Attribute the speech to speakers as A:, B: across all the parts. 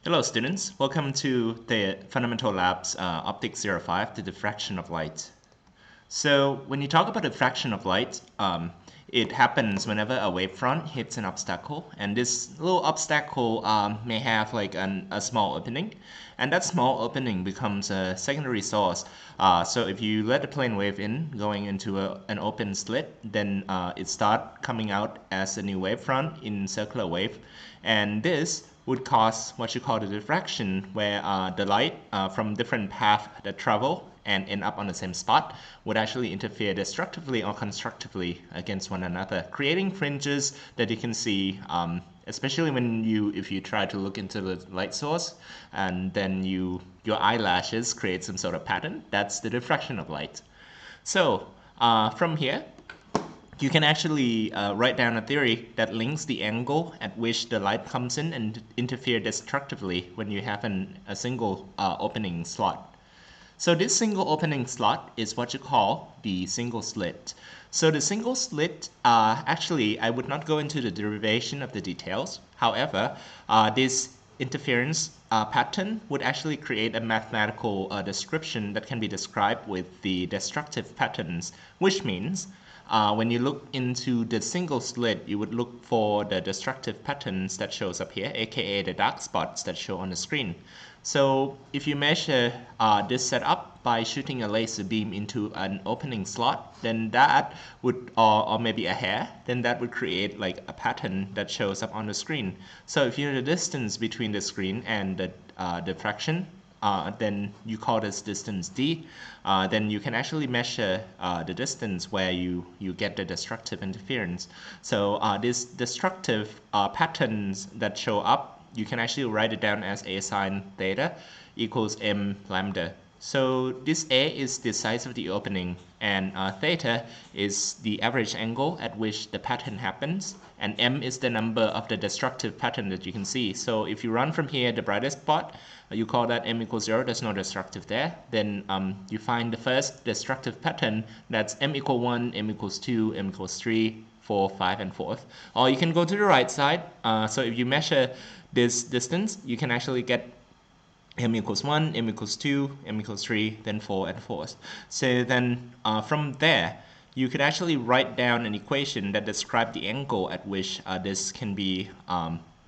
A: Hello students, welcome to the Fundamental Labs Optics-05, the diffraction of light. So when you talk about diffraction of light, it happens whenever a wavefront hits an obstacle, and this little obstacle may have like a small opening, and that small opening becomes a secondary source. So if you let the plane wave in, going into an open slit, then it starts coming out as a new wavefront in circular wave, and this would cause what you call the diffraction, where the light from different paths that travel and end up on the same spot would actually interfere destructively or constructively against one another, creating fringes that you can see, especially if you try to look into the light source and then your eyelashes create some sort of pattern. That's the diffraction of light. So from here, you can actually write down a theory that links the angle at which the light comes in and interfere destructively when you have a single opening slot. So this single opening slot is what you call the single slit. So the single slit, actually, I would not go into the derivation of the details. However, this interference pattern would actually create a mathematical description that can be described with the destructive patterns, which means when you look into the single slit, you would look for the destructive patterns that shows up here, aka the dark spots that show on the screen. So if you measure this setup by shooting a laser beam into an opening slot, then that would, or maybe a hair, then that would create like a pattern that shows up on the screen. So if you know the distance between the screen and the diffraction, then you call this distance d, then you can actually measure the distance where you get the destructive interference. So these destructive patterns that show up, you can actually write it down as a sine theta equals m lambda. So this a is the size of the opening, and theta is the average angle at which the pattern happens, and m is the number of the destructive pattern that you can see. So if you run from here, the brightest spot, you call that m equals 0, there's no destructive there. Then you find the first destructive pattern, that's m equal 1, m equals 2, m equals 3, 4, 5, and 4th. Or you can go to the right side. So if you measure this distance, you can actually get m equals 1, m equals 2, m equals 3, then 4, and 4th. So then from there, you could actually write down an equation that describes the angle at which this can be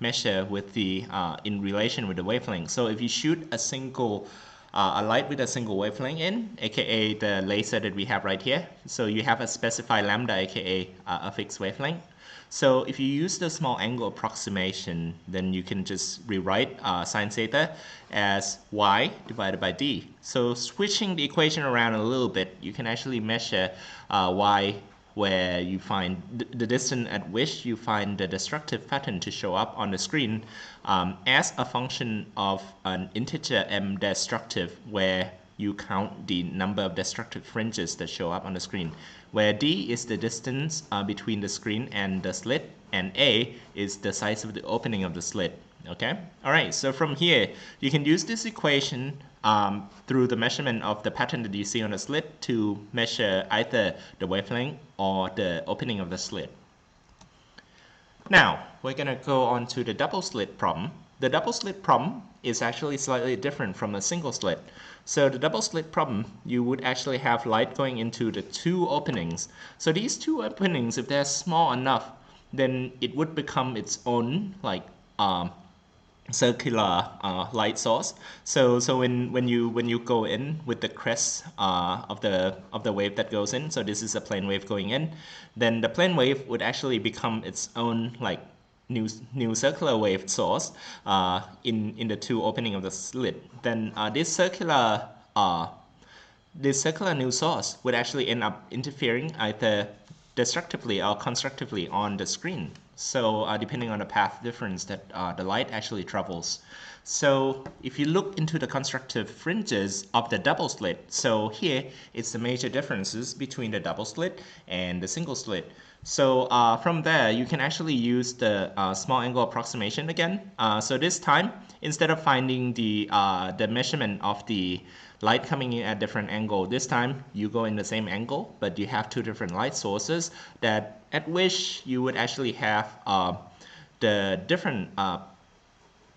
A: measured with the in relation with the wavelength. So if you shoot a light with a single wavelength in, aka the laser that we have right here, so you have a specified lambda, aka a fixed wavelength. So if you use the small angle approximation, then you can just rewrite sine theta as y divided by d. So switching the equation around a little bit, you can actually measure y, where you find the distance at which you find the destructive pattern to show up on the screen as a function of an integer m destructive, where you count the number of destructive fringes that show up on the screen, where d is the distance between the screen and the slit, and a is the size of the opening of the slit. Okay? Alright, so from here, you can use this equation through the measurement of the pattern that you see on the slit to measure either the wavelength or the opening of the slit. Now, we're going to go on to the double slit problem. The double slit problem is actually slightly different from a single slit. So the double slit problem, you would actually have light going into the two openings. So these two openings, if they're small enough, then it would become its own like circular light source. So when you go in with the crest of the wave that goes in, so this is a plane wave going in, then the plane wave would actually become its own like new circular wave source in the two opening of the slit. Then this circular new source would actually end up interfering either destructively or constructively on the screen. So depending on the path difference that the light actually travels. So if you look into the constructive fringes of the double slit, so here it's the major differences between the double slit and the single slit. So from there, you can actually use the small angle approximation again. So this time, instead of finding the measurement of the light coming in at different angle, this time you go in the same angle, but you have two different light sources that at which you would actually have the different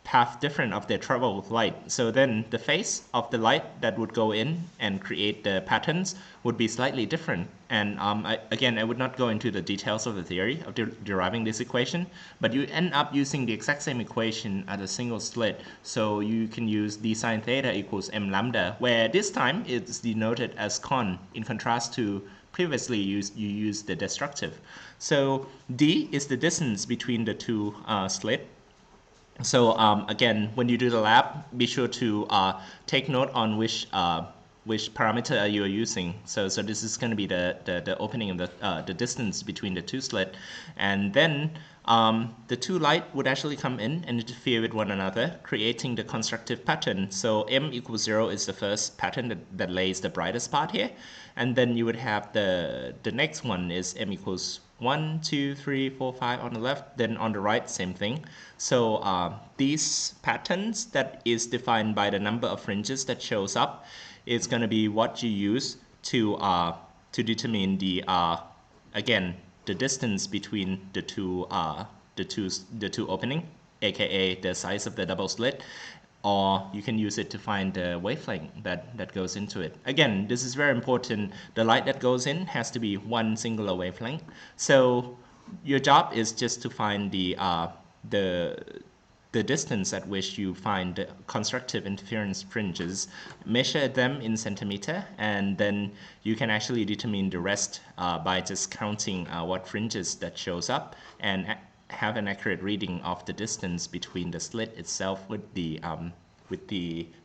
A: path different of their travel light. So then the phase of the light that would go in and create the patterns would be slightly different. And again, I would not go into the details of the theory of deriving this equation, but you end up using the exact same equation at a single slit. So you can use d sine theta equals m lambda, where this time it's denoted as con, in contrast to previously you used the destructive. So d is the distance between the two slits. So again, when you do the lab, be sure to take note on which parameter you are using. So this is going to be the opening of the distance between the two slits, and then the two light would actually come in and interfere with one another, creating the constructive pattern. So m equals 0 is the first pattern that lays the brightest part here, and then you would have the next one is m equals 1, 2, 3, 4, 5 on the left, then on the right, same thing. So these patterns that is defined by the number of fringes that shows up is going to be what you use to determine the again the distance between the two opening, aka the size of the double slit, or you can use it to find the wavelength that goes into it. Again, this is very important. The light that goes in has to be one singular wavelength. So your job is just to find the distance at which you find the constructive interference fringes, measure them in centimeter, and then you can actually determine the rest by just counting what fringes that shows up and have an accurate reading of the distance between the slit itself with the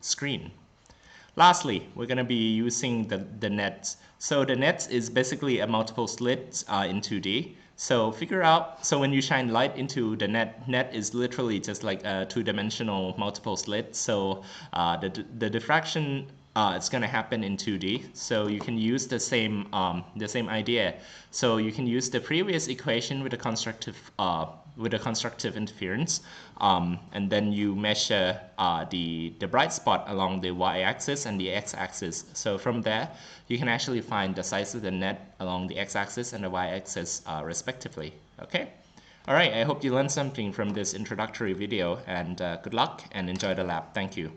A: screen. Lastly, we're going to be using the nets. So the nets is basically a multiple slits in 2D. So figure out, so when you shine light into the net is literally just like a two-dimensional multiple slit. So the diffraction it's going to happen in 2D. So you can use the same idea. So you can use the previous equation with a constructive interference, and then you measure the bright spot along the y-axis and the x-axis. So from there, you can actually find the size of the net along the x-axis and the y-axis respectively. Okay. All right. I hope you learned something from this introductory video, and good luck and enjoy the lab. Thank you.